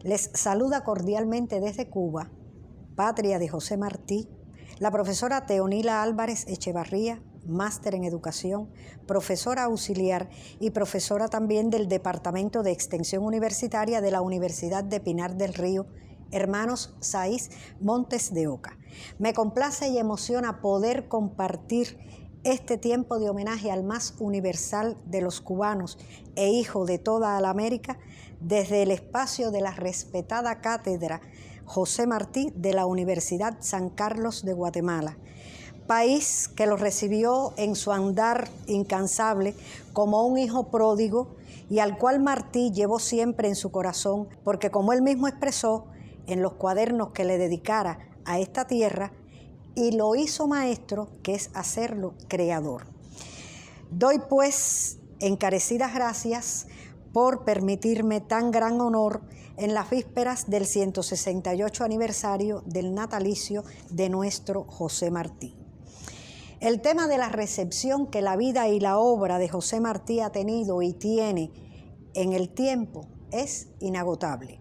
Les saluda cordialmente desde Cuba, patria de José Martí, la profesora Teonila Álvarez Echevarría, máster en educación, profesora auxiliar y profesora también del Departamento de Extensión Universitaria de la Universidad de Pinar del Río, Hermanos Sáiz Montes de Oca. Me complace y emociona poder compartir este tiempo de homenaje al más universal de los cubanos e hijo de toda la América desde el espacio de la respetada cátedra José Martí de la Universidad San Carlos de Guatemala, país que lo recibió en su andar incansable como un hijo pródigo y al cual Martí llevó siempre en su corazón, porque como él mismo expresó en los cuadernos que le dedicara a esta tierra, y lo hizo maestro, que es hacerlo creador. Doy pues encarecidas gracias por permitirme tan gran honor en las vísperas del 168 aniversario del natalicio de nuestro José Martí. El tema de la recepción que la vida y la obra de José Martí ha tenido y tiene en el tiempo es inagotable.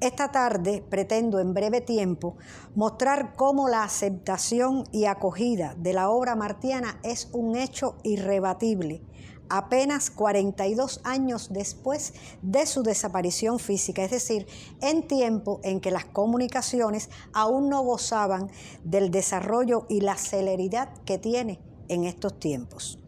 Esta tarde pretendo en breve tiempo mostrar cómo la aceptación y acogida de la obra martiana es un hecho irrebatible, apenas 42 años después de su desaparición física, es decir, en tiempo en que las comunicaciones aún no gozaban del desarrollo y la celeridad que tiene en estos tiempos.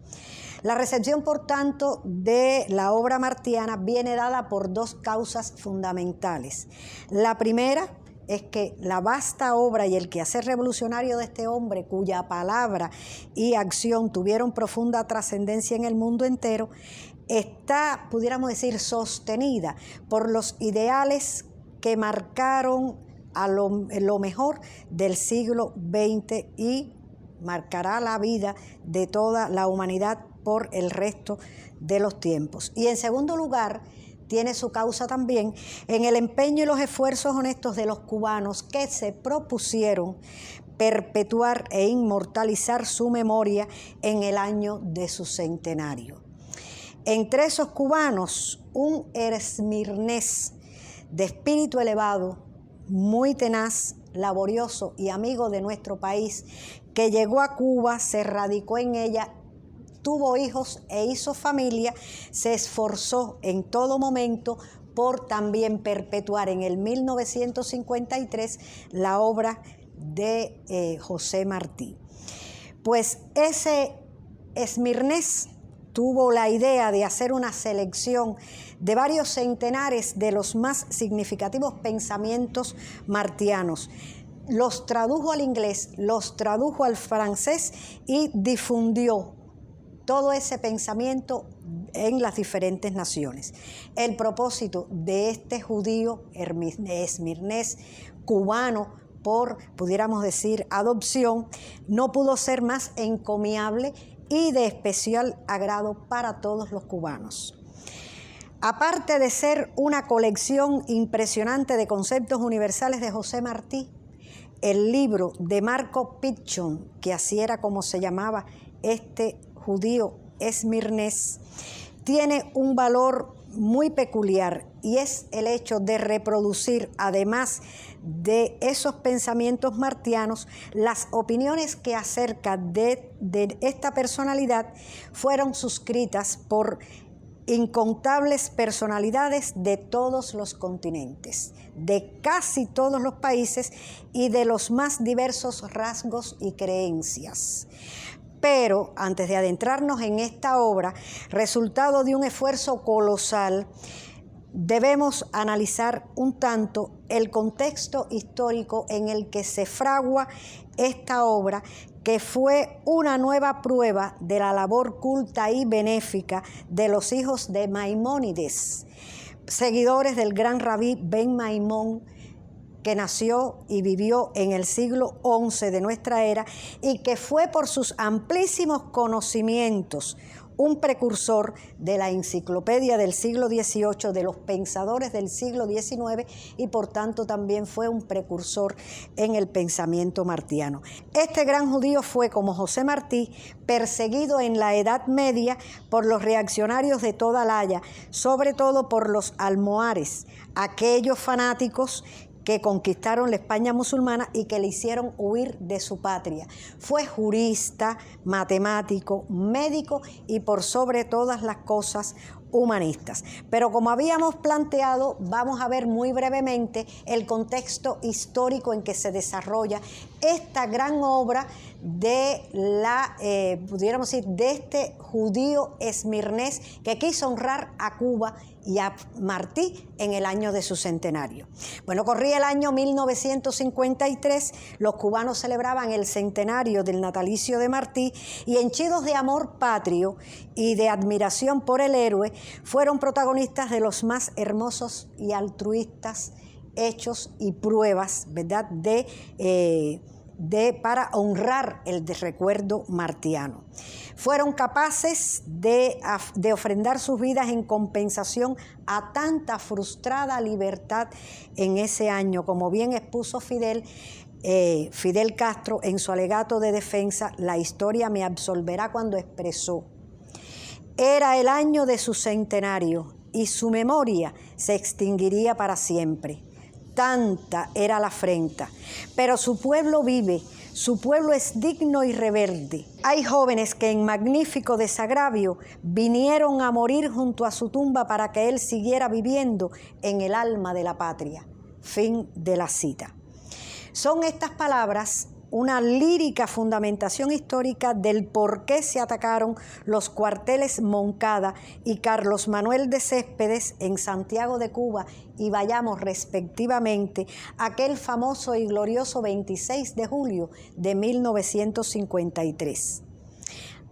La recepción, por tanto, de la obra martiana viene dada por dos causas fundamentales. La primera es que la vasta obra y el quehacer revolucionario de este hombre, cuya palabra y acción tuvieron profunda trascendencia en el mundo entero, está, pudiéramos decir, sostenida por los ideales que marcaron lo mejor del siglo XX y marcará la vida de toda la humanidad por el resto de los tiempos. Y en segundo lugar, tiene su causa también en el empeño y los esfuerzos honestos de los cubanos que se propusieron perpetuar e inmortalizar su memoria en el año de su centenario. Entre esos cubanos, un esmirnés de espíritu elevado, muy tenaz, laborioso y amigo de nuestro país, que llegó a Cuba, se radicó en ella, tuvo hijos e hizo familia, se esforzó en todo momento por también perpetuar en el 1953 la obra de José Martí. Pues ese esmirnés tuvo la idea de hacer una selección de varios centenares de los más significativos pensamientos martianos. Los tradujo al inglés, los tradujo al francés y difundió todo ese pensamiento en las diferentes naciones. El propósito de este judío esmirnés cubano, por, pudiéramos decir, adopción, no pudo ser más encomiable y de especial agrado para todos los cubanos. Aparte de ser una colección impresionante de conceptos universales de José Martí, el libro de Marco Pichon, que así era como se llamaba este judío esmirnés, tiene un valor muy peculiar y es el hecho de reproducir, además de esos pensamientos martianos, las opiniones que acerca de esta personalidad fueron suscritas por incontables personalidades de todos los continentes, de casi todos los países y de los más diversos rasgos y creencias. Pero antes de adentrarnos en esta obra, resultado de un esfuerzo colosal, debemos analizar un tanto el contexto histórico en el que se fragua esta obra, que fue una nueva prueba de la labor culta y benéfica de los hijos de Maimónides, seguidores del gran rabí Ben Maimón, que nació y vivió en el siglo XI de nuestra era y que fue por sus amplísimos conocimientos un precursor de la enciclopedia del siglo XVIII, de los pensadores del siglo XIX, y por tanto también fue un precursor en el pensamiento martiano. Este gran judío fue, como José Martí, perseguido en la Edad Media por los reaccionarios de toda la Haya, sobre todo por los almohares, aquellos fanáticos que conquistaron la España musulmana y que le hicieron huir de su patria. Fue jurista, matemático, médico y por sobre todas las cosas humanistas. Pero como habíamos planteado, vamos a ver muy brevemente el contexto histórico en que se desarrolla esta gran obra de pudiéramos decir, de este judío esmirnés que quiso honrar a Cuba y a Martí en el año de su centenario. Bueno, corría el año 1953, los cubanos celebraban el centenario del natalicio de Martí y, henchidos de amor patrio y de admiración por el héroe, fueron protagonistas de los más hermosos y altruistas hechos y pruebas, ¿verdad?, para honrar el recuerdo martiano. Fueron capaces de ofrendar sus vidas en compensación a tanta frustrada libertad en ese año, como bien expuso Fidel Castro en su alegato de defensa, La historia me absolverá, cuando expresó: era el año de su centenario y su memoria se extinguiría para siempre. Tanta era la afrenta, pero su pueblo vive, su pueblo es digno y rebelde. Hay jóvenes que en magnífico desagravio vinieron a morir junto a su tumba para que él siguiera viviendo en el alma de la patria. Fin de la cita. Son estas palabras una lírica fundamentación histórica del por qué se atacaron los cuarteles Moncada y Carlos Manuel de Céspedes en Santiago de Cuba y Bayamo, respectivamente, aquel famoso y glorioso 26 de julio de 1953.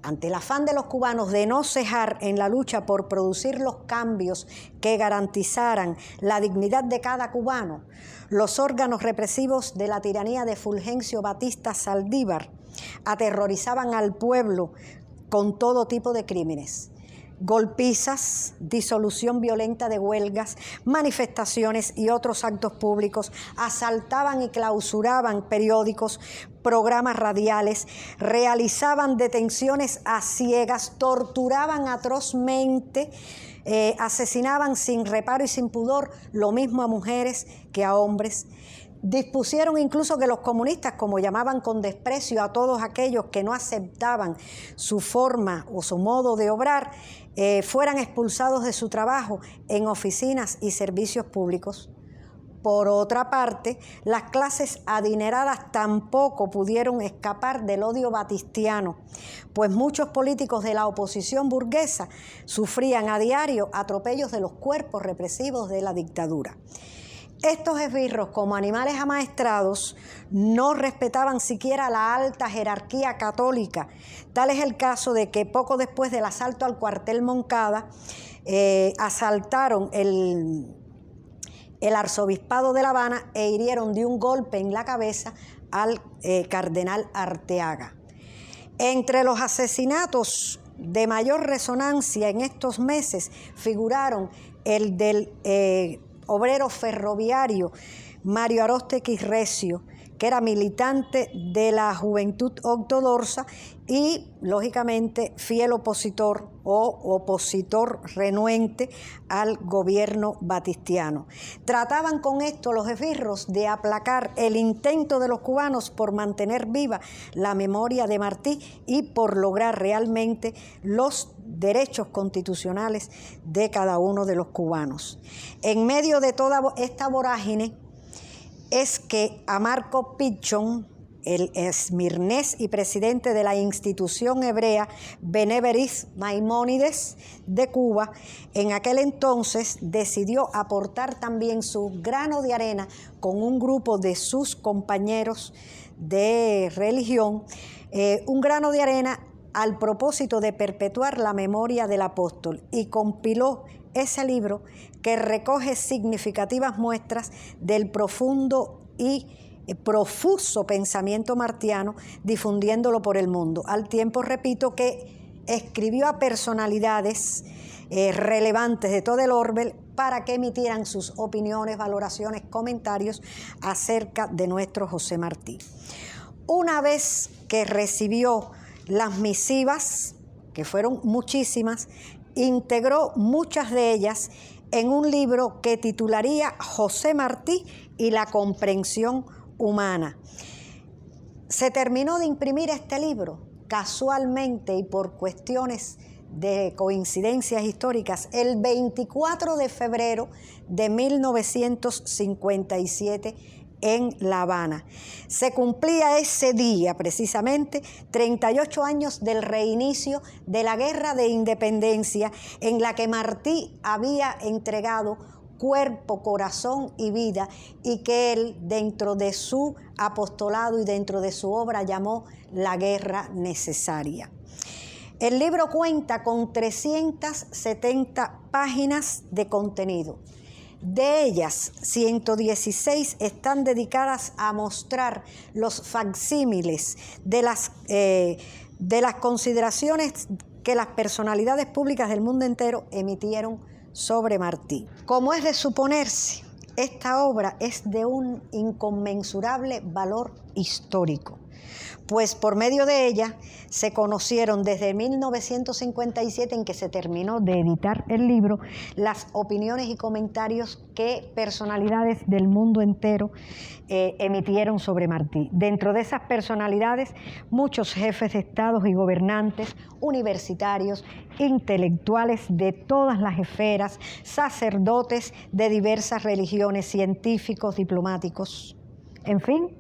Ante el afán de los cubanos de no cejar en la lucha por producir los cambios que garantizaran la dignidad de cada cubano, los órganos represivos de la tiranía de Fulgencio Batista Saldívar aterrorizaban al pueblo con todo tipo de crímenes: golpizas, disolución violenta de huelgas, manifestaciones y otros actos públicos, asaltaban y clausuraban periódicos, programas radiales, realizaban detenciones a ciegas, torturaban atrozmente, asesinaban sin reparo y sin pudor, lo mismo a mujeres que a hombres. Dispusieron incluso que los comunistas, como llamaban con desprecio a todos aquellos que no aceptaban su forma o su modo de obrar, fueran expulsados de su trabajo en oficinas y servicios públicos. Por otra parte, las clases adineradas tampoco pudieron escapar del odio batistiano, pues muchos políticos de la oposición burguesa sufrían a diario atropellos de los cuerpos represivos de la dictadura. Estos esbirros, como animales amaestrados, no respetaban siquiera la alta jerarquía católica. Tal es el caso de que poco después del asalto al cuartel Moncada, asaltaron el arzobispado de La Habana e hirieron de un golpe en la cabeza al cardenal Arteaga. Entre los asesinatos de mayor resonancia en estos meses figuraron el del obrero ferroviario Mario Aróstegui Recio, que era militante de la Juventud Ortodoxa y, lógicamente, fiel opositor o opositor renuente al gobierno batistiano. Trataban con esto los esbirros de aplacar el intento de los cubanos por mantener viva la memoria de Martí y por lograr realmente los derechos constitucionales de cada uno de los cubanos. En medio de toda esta vorágine es que a Marco Pichon, el esmirnés y presidente de la institución hebrea Beneberith Maimónides de Cuba, en aquel entonces decidió aportar también su grano de arena con un grupo de sus compañeros de religión, un grano de arena al propósito de perpetuar la memoria del apóstol, y compiló ese libro que recoge significativas muestras del profundo y profuso pensamiento martiano, difundiéndolo por el mundo, al tiempo, repito, que escribió a personalidades relevantes de todo el orbe para que emitieran sus opiniones, valoraciones, comentarios acerca de nuestro José Martí. Una vez que recibió las misivas, que fueron muchísimas, integró muchas de ellas en un libro que titularía José Martí y la comprensión humana. Se terminó de imprimir este libro casualmente y por cuestiones de coincidencias históricas el 24 de febrero de 1957 en La Habana. Se cumplía ese día precisamente 38 años del reinicio de la Guerra de Independencia, en la que Martí había entregado cuerpo, corazón y vida, y que él, dentro de su apostolado y dentro de su obra, llamó la guerra necesaria. El libro cuenta con 370 páginas de contenido. De ellas, 116 están dedicadas a mostrar los facsímiles de las consideraciones que las personalidades públicas del mundo entero emitieron sobre Martí. Como es de suponerse, esta obra es de un inconmensurable valor histórico, pues por medio de ella se conocieron desde 1957, en que se terminó de editar el libro, las opiniones y comentarios que personalidades del mundo entero emitieron sobre Martí. Dentro de esas personalidades, muchos jefes de estados y gobernantes, universitarios, intelectuales de todas las esferas, sacerdotes de diversas religiones, científicos, diplomáticos. En fin,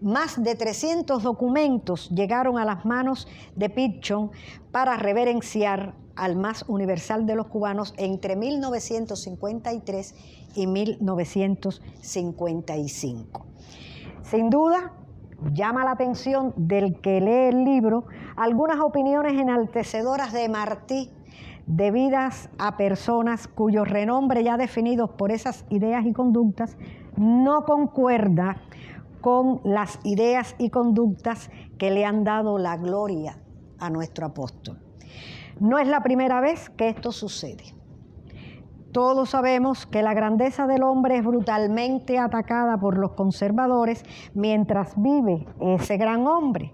más de 300 documentos llegaron a las manos de Pynchon para reverenciar al más universal de los cubanos entre 1953 y 1955. Sin duda, llama la atención del que lee el libro algunas opiniones enaltecedoras de Martí, debidas a personas cuyo renombre, ya definidos por esas ideas y conductas, no concuerda con las ideas y conductas que le han dado la gloria a nuestro apóstol. No es la primera vez que esto sucede. Todos sabemos que la grandeza del hombre es brutalmente atacada por los conservadores mientras vive ese gran hombre.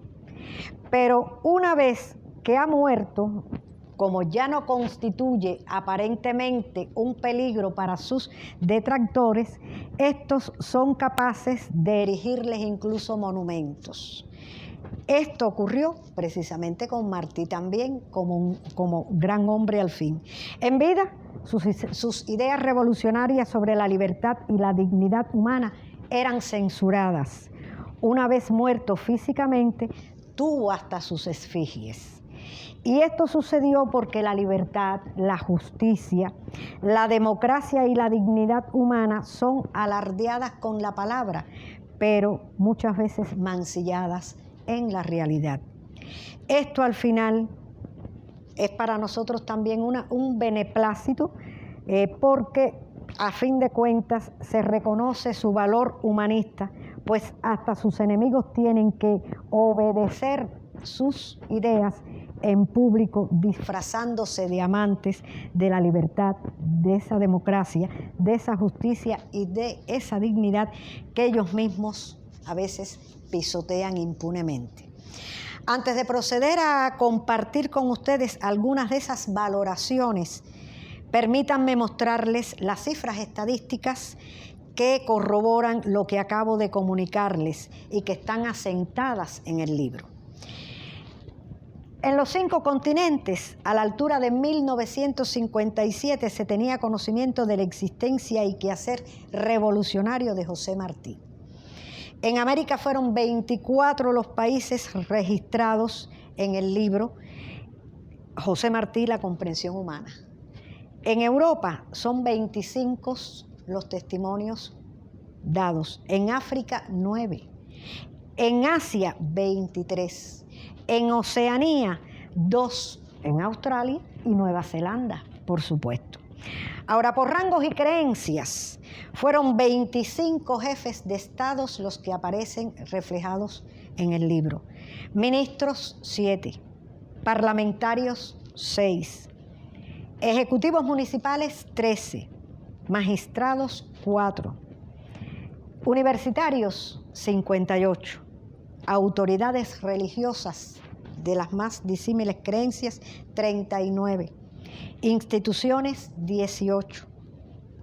Pero una vez que ha muerto, como ya no constituye aparentemente un peligro para sus detractores, estos son capaces de erigirles incluso monumentos. Esto ocurrió precisamente con Martí también, como gran hombre al fin. En vida, sus ideas revolucionarias sobre la libertad y la dignidad humana eran censuradas. Una vez muerto físicamente, tuvo hasta sus efigies. Y esto sucedió porque la libertad, la justicia, la democracia y la dignidad humana son alardeadas con la palabra, pero muchas veces mancilladas en la realidad. Esto al final es para nosotros también un beneplácito, porque a fin de cuentas se reconoce su valor humanista, pues hasta sus enemigos tienen que obedecer sus ideas en público, disfrazándose de amantes de la libertad, de esa democracia, de esa justicia y de esa dignidad que ellos mismos a veces pisotean impunemente. Antes de proceder a compartir con ustedes algunas de esas valoraciones, permítanme mostrarles las cifras estadísticas que corroboran lo que acabo de comunicarles y que están asentadas en el libro. En los 5 continentes, a la altura de 1957, se tenía conocimiento de la existencia y quehacer revolucionario de José Martí. En América fueron 24 los países registrados en el libro José Martí, la comprensión humana. En Europa son 25 los testimonios dados. En África, 9. En Asia, 23. En Oceanía, 2, en Australia y Nueva Zelanda, por supuesto. Ahora, por rangos y creencias, fueron 25 jefes de estados los que aparecen reflejados en el libro. Ministros, 7. Parlamentarios, 6. Ejecutivos municipales, 13. Magistrados, 4. Universitarios, 58. Autoridades religiosas de las más disímiles creencias, 39. Instituciones, 18.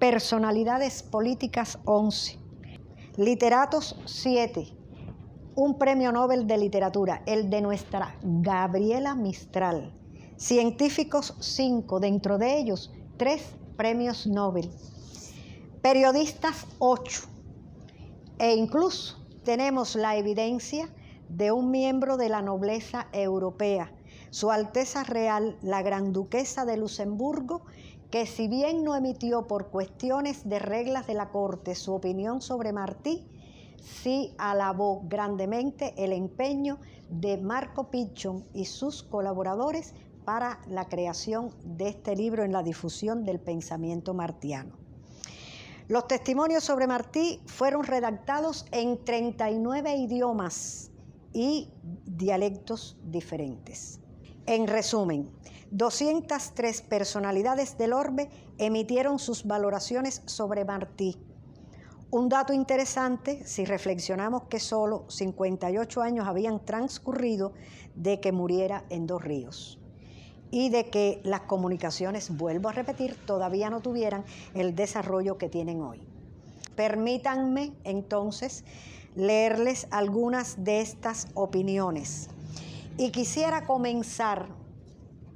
Personalidades políticas, 11. Literatos, 7. Un premio Nobel de literatura, el de nuestra Gabriela Mistral. Científicos, 5. Dentro de ellos, 3 premios Nobel. Periodistas, 8. E incluso tenemos la evidencia de un miembro de la nobleza europea, Su Alteza Real, la Gran Duquesa de Luxemburgo, que si bien no emitió por cuestiones de reglas de la corte su opinión sobre Martí, sí alabó grandemente el empeño de Marco Picchon y sus colaboradores para la creación de este libro en la difusión del pensamiento martiano. Los testimonios sobre Martí fueron redactados en 39 idiomas y dialectos diferentes. En resumen, 203 personalidades del orbe emitieron sus valoraciones sobre Martí. Un dato interesante si reflexionamos que solo 58 años habían transcurrido de que muriera en Dos Ríos y de que las comunicaciones, vuelvo a repetir, todavía no tuvieran el desarrollo que tienen hoy. Permítanme entonces leerles algunas de estas opiniones. Y quisiera comenzar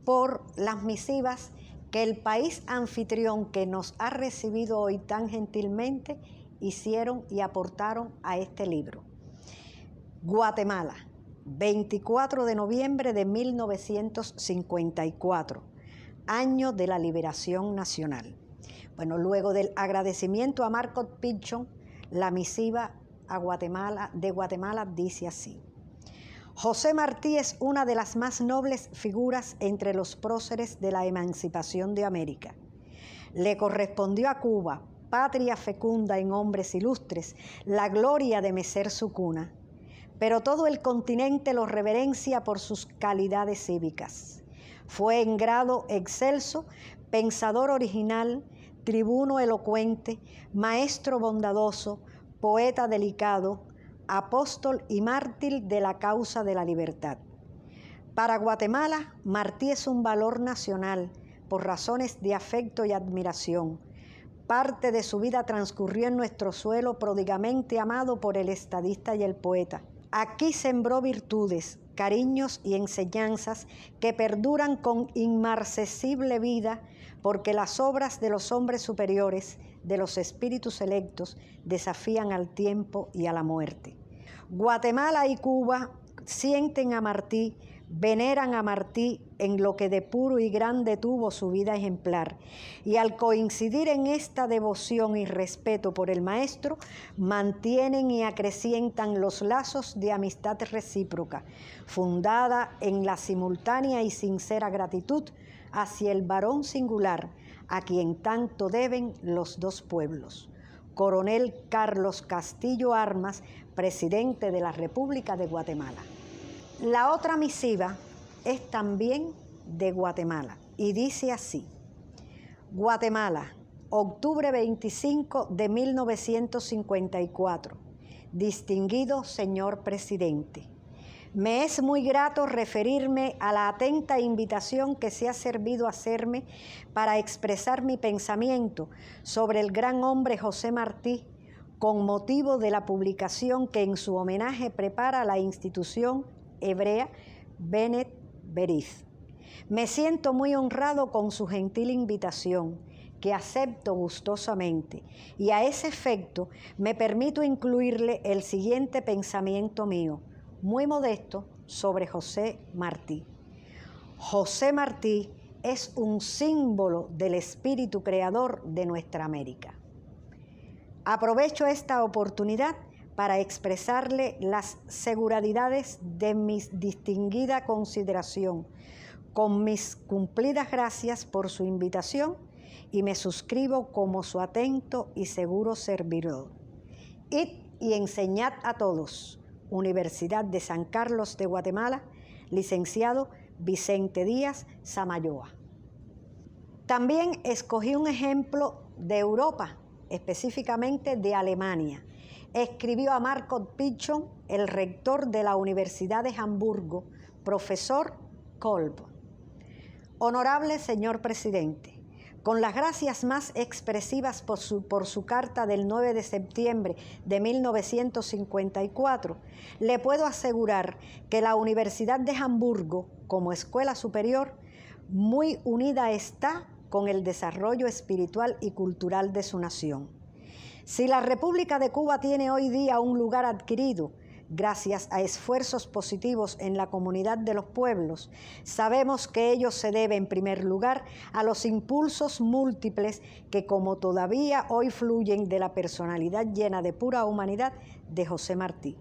por las misivas que el país anfitrión que nos ha recibido hoy tan gentilmente hicieron y aportaron a este libro. Guatemala, 24 de noviembre de 1954, año de la liberación nacional. Bueno, luego del agradecimiento a Marco Picchon, la misiva de Guatemala dice así: José Martí es una de las más nobles figuras entre los próceres de la emancipación de América. Le correspondió a Cuba, patria fecunda en hombres ilustres, la gloria de mecer su cuna. Pero todo el continente lo reverencia por sus calidades cívicas. Fue en grado excelso, pensador original, tribuno elocuente, maestro bondadoso, poeta delicado, apóstol y mártir de la causa de la libertad. Para Guatemala, Martí es un valor nacional por razones de afecto y admiración. Parte de su vida transcurrió en nuestro suelo pródigamente amado por el estadista y el poeta. Aquí sembró virtudes, cariños y enseñanzas que perduran con inmarcesible vida, porque las obras de los hombres superiores, de los espíritus electos, desafían al tiempo y a la muerte. Guatemala y Cuba sienten a Martí, veneran a Martí en lo que de puro y grande tuvo su vida ejemplar, y al coincidir en esta devoción y respeto por el maestro, mantienen y acrecientan los lazos de amistad recíproca, fundada en la simultánea y sincera gratitud hacia el varón singular, a quien tanto deben los dos pueblos. Coronel Carlos Castillo Armas, presidente de la República de Guatemala. La otra misiva es también de Guatemala y dice así: Guatemala, octubre 25 de 1954. Distinguido señor presidente, me es muy grato referirme a la atenta invitación que se ha servido hacerme para expresar mi pensamiento sobre el gran hombre José Martí, con motivo de la publicación que en su homenaje prepara la institución hebrea Bennett Beriz. Me siento muy honrado con su gentil invitación, que acepto gustosamente, y a ese efecto me permito incluirle el siguiente pensamiento mío, muy modesto, sobre José Martí. José Martí es un símbolo del espíritu creador de nuestra América. Aprovecho esta oportunidad para expresarle las seguridades de mi distinguida consideración, con mis cumplidas gracias por su invitación, y me suscribo como su atento y seguro servidor. Id y enseñad a todos. Universidad de San Carlos de Guatemala, licenciado Vicente Díaz Samayoa. También escogí un ejemplo de Europa, específicamente de Alemania. Escribió a Margot Pichon, el rector de la Universidad de Hamburgo, profesor Kolb. Honorable señor presidente, con las gracias más expresivas por su carta del 9 de septiembre de 1954, le puedo asegurar que la Universidad de Hamburgo, como escuela superior, muy unida está con el desarrollo espiritual y cultural de su nación. Si la República de Cuba tiene hoy día un lugar adquirido, gracias a esfuerzos positivos en la comunidad de los pueblos, sabemos que ello se debe en primer lugar a los impulsos múltiples que como todavía hoy fluyen de la personalidad llena de pura humanidad de José Martí.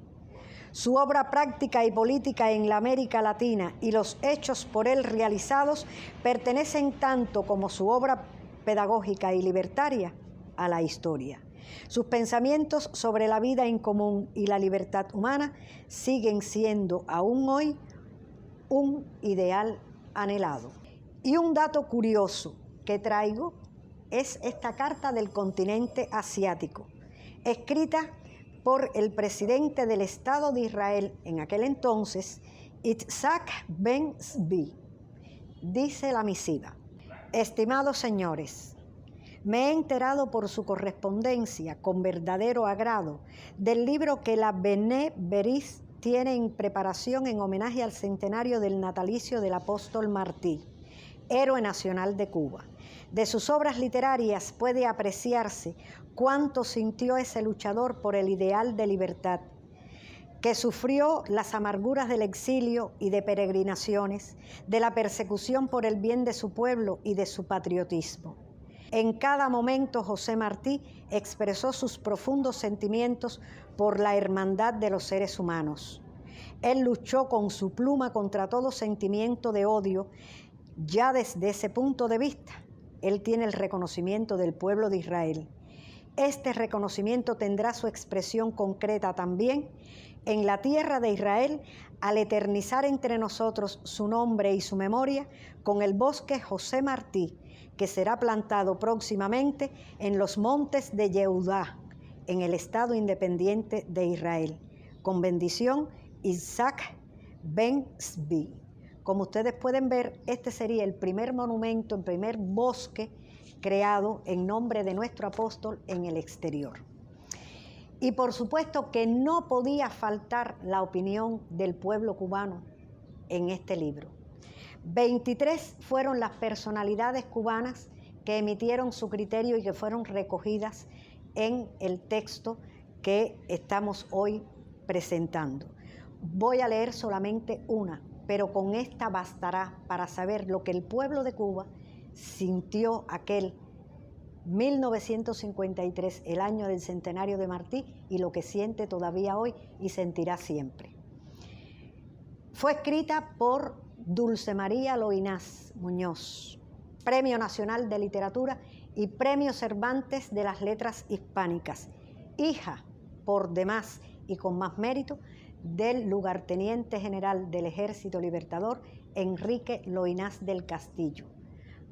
Su obra práctica y política en la América Latina y los hechos por él realizados pertenecen tanto como su obra pedagógica y libertaria a la historia. Sus pensamientos sobre la vida en común y la libertad humana siguen siendo aún hoy un ideal anhelado. Y un dato curioso que traigo es esta carta del continente asiático, escrita por el presidente del Estado de Israel en aquel entonces, Itzhak Ben-Zvi. Dice la misiva: estimados señores, me he enterado por su correspondencia con verdadero agrado del libro que la Bene Beris tiene en preparación en homenaje al centenario del natalicio del apóstol Martí, héroe nacional de Cuba. De sus obras literarias puede apreciarse cuánto sintió ese luchador por el ideal de libertad, que sufrió las amarguras del exilio y de peregrinaciones, de la persecución por el bien de su pueblo y de su patriotismo. En cada momento José Martí expresó sus profundos sentimientos por la hermandad de los seres humanos. Él luchó con su pluma contra todo sentimiento de odio. Ya desde ese punto de vista, él tiene el reconocimiento del pueblo de Israel. Este reconocimiento tendrá su expresión concreta también en la tierra de Israel al eternizar entre nosotros su nombre y su memoria con el bosque José Martí, que será plantado próximamente en los montes de Yehudá, en el Estado independiente de Israel. Con bendición, Itzhak Ben-Zvi. Como ustedes pueden ver, este sería el primer monumento, el primer bosque creado en nombre de nuestro apóstol en el exterior. Y por supuesto que no podía faltar la opinión del pueblo cubano en este libro. 23 fueron las personalidades cubanas que emitieron su criterio y que fueron recogidas en el texto que estamos hoy presentando. Voy a leer solamente una, pero con esta bastará para saber lo que el pueblo de Cuba sintió aquel 1953, el año del centenario de Martí, y lo que siente todavía hoy y sentirá siempre. Fue escrita por Dulce María Loinás Muñoz, Premio Nacional de Literatura y Premio Cervantes de las Letras Hispánicas, hija, por demás y con más mérito, del lugarteniente general del Ejército Libertador, Enrique Loinás del Castillo,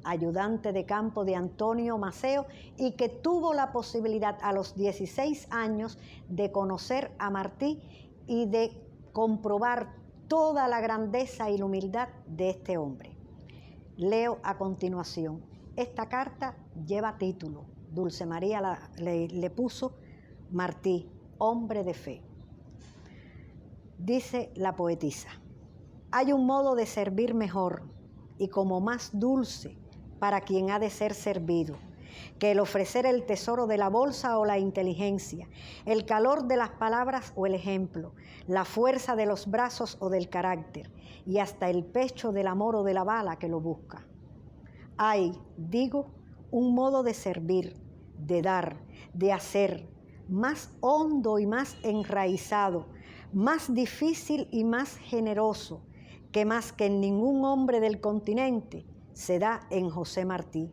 ayudante de campo de Antonio Maceo, y que tuvo la posibilidad a los 16 años de conocer a Martí y de comprobar toda la grandeza y la humildad de este hombre. Leo a continuación. Esta carta lleva título. Dulce María le puso Martí, hombre de fe. Dice la poetisa: hay un modo de servir mejor y como más dulce para quien ha de ser servido, que el ofrecer el tesoro de la bolsa o la inteligencia, el calor de las palabras o el ejemplo, la fuerza de los brazos o del carácter, y hasta el pecho del amor o de la bala que lo busca. Hay, digo, un modo de servir, de dar, de hacer, más hondo y más enraizado, más difícil y más generoso, que más que en ningún hombre del continente se da en José Martí.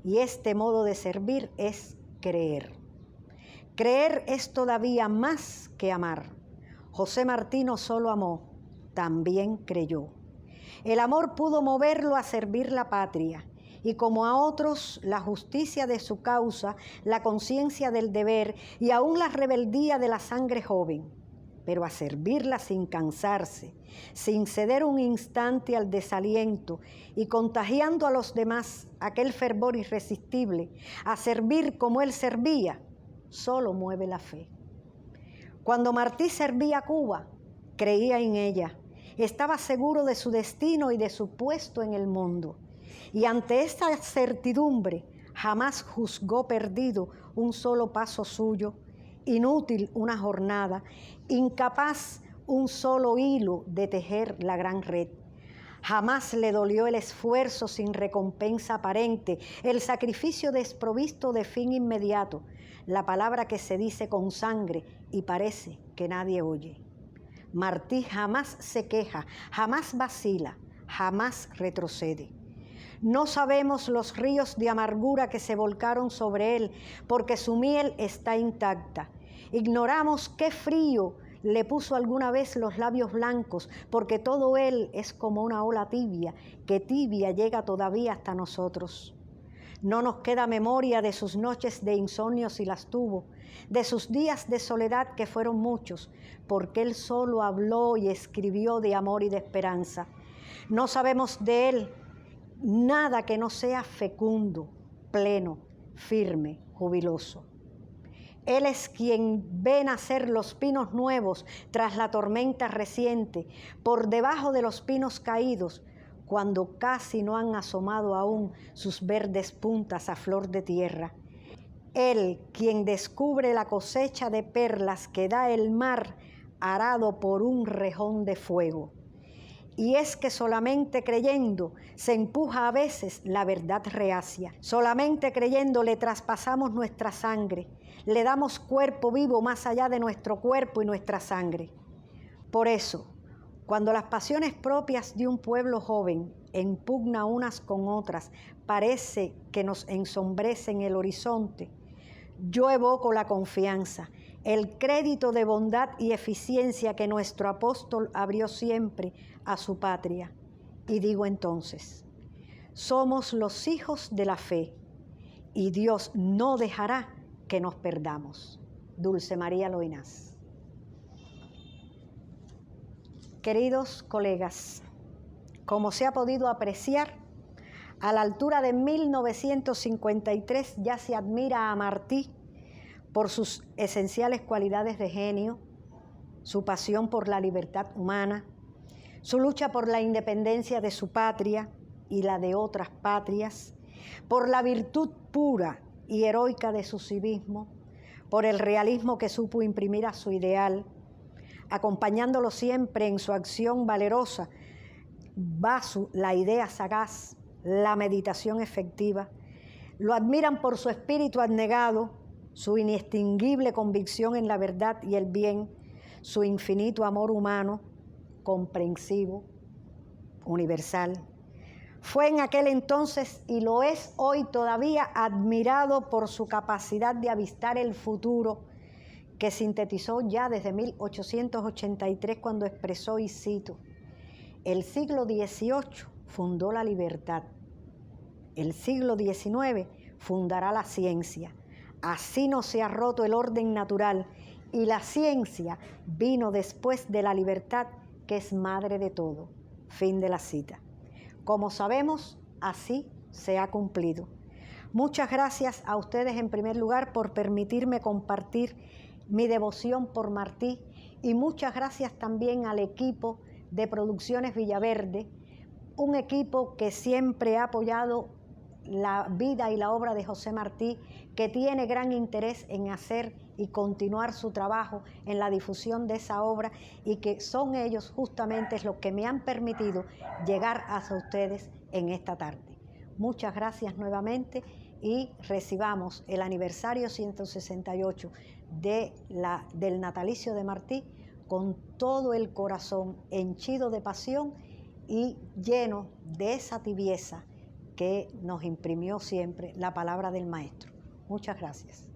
Y este modo de servir es creer. Creer es todavía más que amar. José Martí no solo amó, también creyó. El amor pudo moverlo a servir la patria, y como a otros, la justicia de su causa, la conciencia del deber y aún la rebeldía de la sangre joven, pero a servirla sin cansarse, sin ceder un instante al desaliento y contagiando a los demás aquel fervor irresistible, a servir como él servía, solo mueve la fe. Cuando Martí servía a Cuba, creía en ella, estaba seguro de su destino y de su puesto en el mundo. Y ante esta certidumbre, jamás juzgó perdido un solo paso suyo, inútil una jornada, incapaz un solo hilo de tejer la gran red. Jamás le dolió el esfuerzo sin recompensa aparente, el sacrificio desprovisto de fin inmediato, la palabra que se dice con sangre y parece que nadie oye. Martí jamás se queja, jamás vacila, jamás retrocede. No sabemos los ríos de amargura que se volcaron sobre él, porque su miel está intacta. Ignoramos qué frío le puso alguna vez los labios blancos, porque todo él es como una ola tibia, que tibia llega todavía hasta nosotros. No nos queda memoria de sus noches de insomnio si las tuvo, de sus días de soledad que fueron muchos, porque él solo habló y escribió de amor y de esperanza. No sabemos de él nada que no sea fecundo, pleno, firme, jubiloso. Él es quien ve nacer los pinos nuevos tras la tormenta reciente, por debajo de los pinos caídos, cuando casi no han asomado aún sus verdes puntas a flor de tierra. Él, quien descubre la cosecha de perlas que da el mar arado por un rejón de fuego. Y es que solamente creyendo se empuja a veces la verdad reacia. Solamente creyendo le traspasamos nuestra sangre, le damos cuerpo vivo más allá de nuestro cuerpo y nuestra sangre. Por eso, cuando las pasiones propias de un pueblo joven en pugna unas con otras parece que nos ensombrecen el horizonte, yo evoco la confianza, el crédito de bondad y eficiencia que nuestro apóstol abrió siempre a su patria. Y digo entonces, somos los hijos de la fe y Dios no dejará que nos perdamos. Dulce María Loinás. Queridos colegas, como se ha podido apreciar, a la altura de 1953 ya se admira a Martí por sus esenciales cualidades de genio, su pasión por la libertad humana, su lucha por la independencia de su patria y la de otras patrias, por la virtud pura y heroica de su civismo, por el realismo que supo imprimir a su ideal, acompañándolo siempre en su acción valerosa, va la idea sagaz, la meditación efectiva. Lo admiran por su espíritu abnegado, su inextinguible convicción en la verdad y el bien, su infinito amor humano, comprensivo, universal. Fue en aquel entonces y lo es hoy todavía admirado por su capacidad de avistar el futuro, que sintetizó ya desde 1883 cuando expresó, y cito, el siglo XVIII fundó la libertad, el siglo XIX fundará la ciencia, así no se ha roto el orden natural y la ciencia vino después de la libertad, que es madre de todo. Fin de la cita. Como sabemos, así se ha cumplido. Muchas gracias a ustedes en primer lugar por permitirme compartir mi devoción por Martí y muchas gracias también al equipo de Producciones Villaverde, un equipo que siempre ha apoyado la vida y la obra de José Martí, que tiene gran interés en hacer y continuar su trabajo en la difusión de esa obra y que son ellos justamente los que me han permitido llegar hasta ustedes en esta tarde. Muchas gracias nuevamente y recibamos el aniversario 168 del natalicio de Martí con todo el corazón henchido de pasión y lleno de esa tibieza que nos imprimió siempre la palabra del Maestro. Muchas gracias.